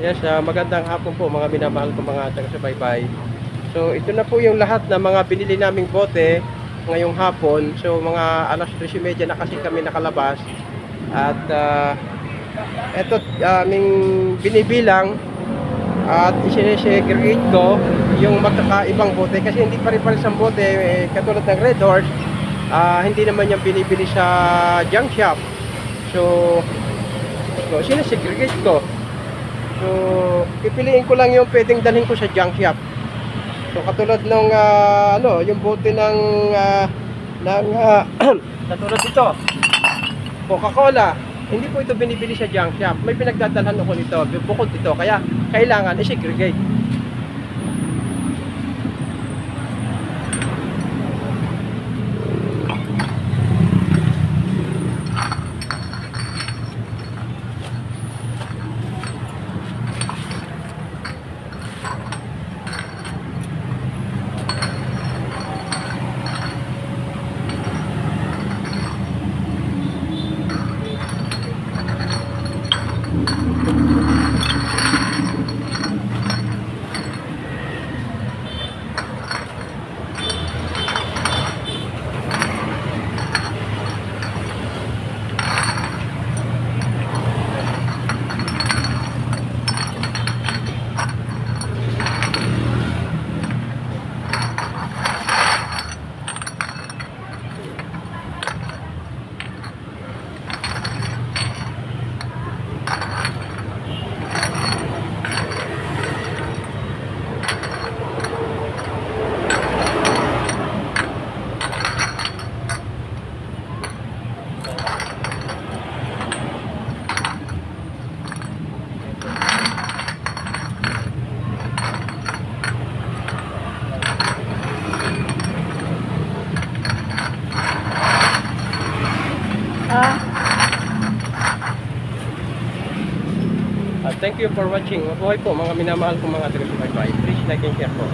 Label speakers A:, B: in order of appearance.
A: Yes, magandang hapon po mga minamahal ko mga taga-subaybay. So ito na po yung lahat ng mga binili naming bote ngayong hapon. So mga alas 3:30 na kasi kami nakalabas. At ito aming binibilang at isinesegregate ko yung magkakaibang bote kasi hindi pare-pares ang bote katulad ng Red Horse. Hindi naman yung binibili sa junk shop. So, sinesegregate ko. So, pipiliin ko lang yung pwedeng dalhin ko sa junk shop. So, katulad nung yung bote ng katulad dito, Coca-Cola. Hindi po ito binibili sa junk shop. May pinagdadalhan ako nito, bukod dito. Kaya, kailangan i-segregate. Thank you for watching. Mabuhay po mga minamahal kong mga taga-subaybay. Please like and share po.